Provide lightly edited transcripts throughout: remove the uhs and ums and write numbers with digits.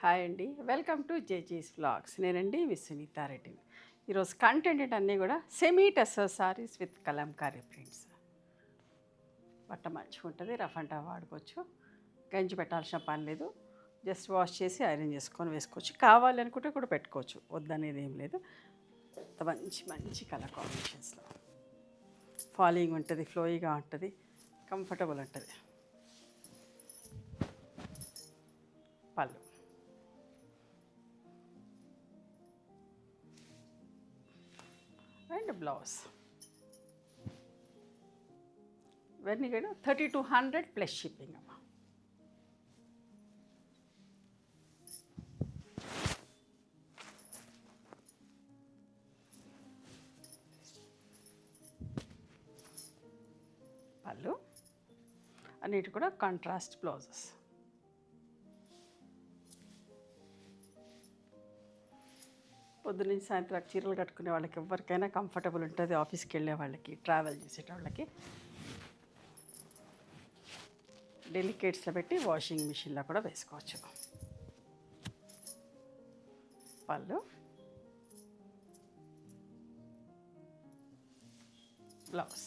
Hi అండి, welcome to జేజీస్ vlogs. నేనండి విశ్వనీతారెడ్డిని. ఈరోజు కంటెంట్ అన్నీ కూడా semi tussar saris with Kalamkari prints. బట్ట మంచిగా ఉంటుంది, రఫ్ అండ్ టఫ్ వాడుకోవచ్చు, గంజి పెట్టాల్సిన పని లేదు. జస్ట్ వాష్ చేసి ఐరన్ చేసుకొని వేసుకోవచ్చు. కావాలనుకుంటే కూడా పెట్టుకోవచ్చు, వద్దనేది ఏం లేదు. మంచి మంచి కలర్ కాంబినేషన్స్లో ఫాలింగ్ ఉంటుంది, ఫ్లోయిగా ఉంటుంది, కంఫర్టబుల్ ఉంటుంది. పళ్ళు అండ్ బ్లౌజ్. ఇవన్నీ కూడా 3200 ప్లస్ షిప్పింగ్ అమ్మ. పళ్ళు అన్నిటి కూడా కాంట్రాస్ట్ బ్లౌజెస్. పొద్దున్నుంచి సాయంత్రం చీరలు కట్టుకునే వాళ్ళకి ఎవరికైనా కంఫర్టబుల్ ఉంటుంది. ఆఫీస్కి వెళ్ళే వాళ్ళకి, ట్రావెల్ చేసేటోళ్ళకి డెలికేట్స్లో పెట్టి వాషింగ్ మిషన్లో కూడా వేసుకోవచ్చు. పళ్ళు బ్లౌజ్.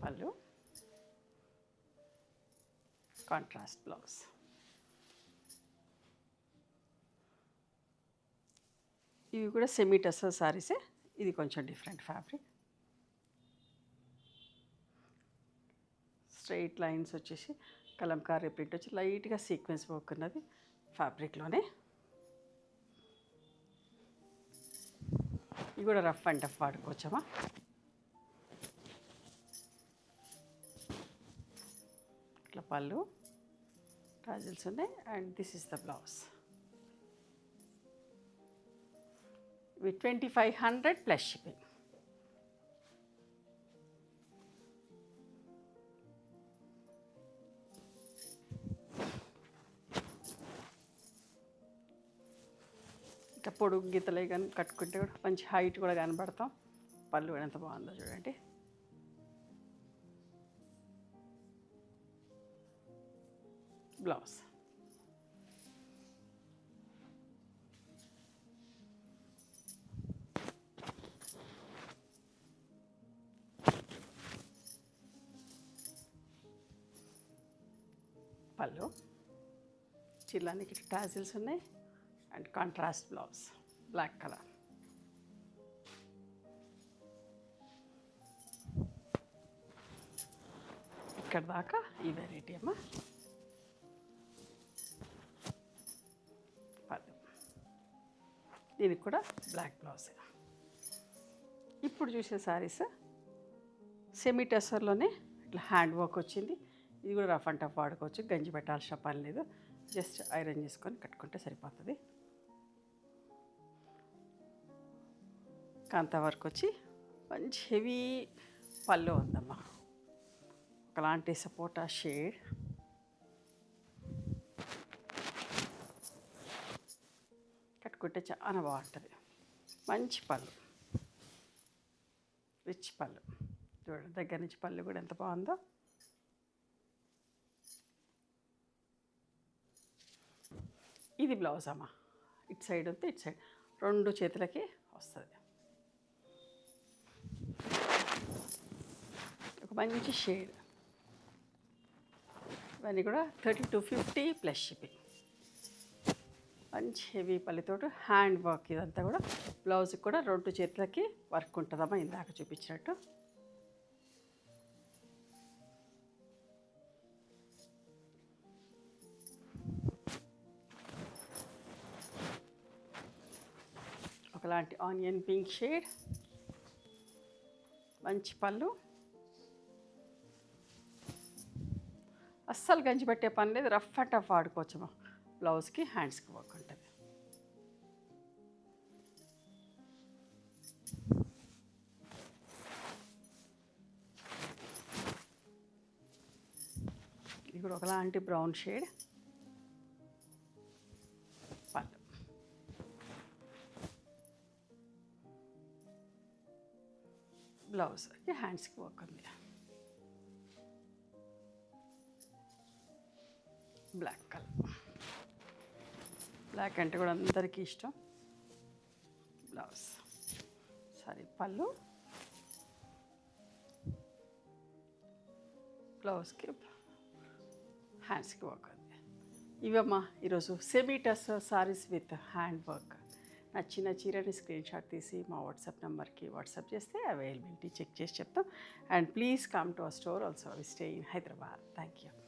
పళ్ళు కాంట్రాస్ట్ బ్లౌజ్. ఇవి కూడా సెమీ టెస్సర్ సారీసే. ఇది కొంచెం డిఫరెంట్ ఫ్యాబ్రిక్. స్ట్రైట్ లైన్స్ వచ్చేసి కలంకారీ ప్రింట్ వచ్చి లైట్గా సీక్వెన్స్ వర్క్ ఉన్నది ఫ్యాబ్రిక్లోనే. ఇవి కూడా రఫ్ అండ్ టఫ్ వాడుకోవచ్చమ్మా. ఇట్లా పళ్ళు టాజిల్స్ ఉన్నాయి and this is the blouse with 2500 plus shipping. ఇంకా పొడుగు గీతలే కానీ కట్టుకుంటే కూడా మంచి హైట్ కూడా కనబడతాం. పళ్ళు కూడా ఎంత బాగుందో చూడండి. బ్లౌజ్ పళ్ళు చిల్లానికి టాజిల్స్ ఉన్నాయి and contrast blouse black colour. ఇక్కడ దాకా ఈ వెరైటీ అమ్మా. పళ్ళు దీనికి కూడా బ్లాక్ బ్లౌజ్. ఇప్పుడు చూసే శారీస్ సెమీ టెస్సర్లోనే ఇట్లా హ్యాండ్ వర్క్ వచ్చింది. ఇది కూడా రఫ్ అండ్ టఫ్ వాడుకోవచ్చు, గంజి పెట్టాల్సిన పని లేదు. జస్ట్ ఐరన్ చేసుకొని కట్టుకుంటే సరిపోతుంది. కాంతా వర్క్ వచ్చి మంచి హెవీ పళ్ళు ఉందమ్మా. ఒకలాంటి సపోటా షేడ్. కట్టుకుంటే చాలా బాగుంటుంది. మంచి పళ్ళు, రిచ్ పళ్ళు. చూడండి దగ్గర నుంచి పళ్ళు కూడా ఎంత బాగుందో. ఇది బ్లౌజ్ అమ్మా. ఇటు సైడ్ ఉంది, ఇటు సైడ్ రెండు చేతులకి వస్తుంది. ఒక మంచి షేడ్. ఇవన్నీ కూడా 3250 ప్లస్ షిప్పింగ్. మంచి హెవీ పళ్ళతోటి హ్యాండ్ వర్క్. ఇదంతా కూడా బ్లౌజ్కి కూడా రెండు చేతులకి వర్క్ ఉంటుందమ్మా, ఇందాక చూపించినట్టు. ఒకలాంటి ఆనియన్ పింక్ షేడ్. మంచి పళ్ళు. అస్సలు గంజి పెట్టే పని లేదు, రఫ్ అండ్ టఫ్ వాడుకోవచ్చమ్మా. బ్లౌజ్కి హ్యాండ్స్కి వర్క్ ఉంటుంది. ఇది కూడా ఒకలాంటి బ్రౌన్ షేడ్. బ్లౌజ్ హ్యాండ్స్కి వర్క్ ఉంది. బ్లాక్ కలర్, బ్లాక్ అంటే కూడా అందరికీ ఇష్టం. బ్లౌజ్ సారీ పళ్ళు, బ్లౌజ్కి హ్యాండ్స్కి వర్క్ ఉంది. ఇవమ్మా ఈరోజు semi tussar saris with hand work. నచ్చిన చీరని స్క్రీన్ షాట్ తీసి మా వాట్సాప్ నెంబర్కి వాట్సాప్ చేస్తే అవైలబిలిటీ చెక్ చేసి చెప్తాం. And please come to our store also. We stay in Hyderabad. Thank you.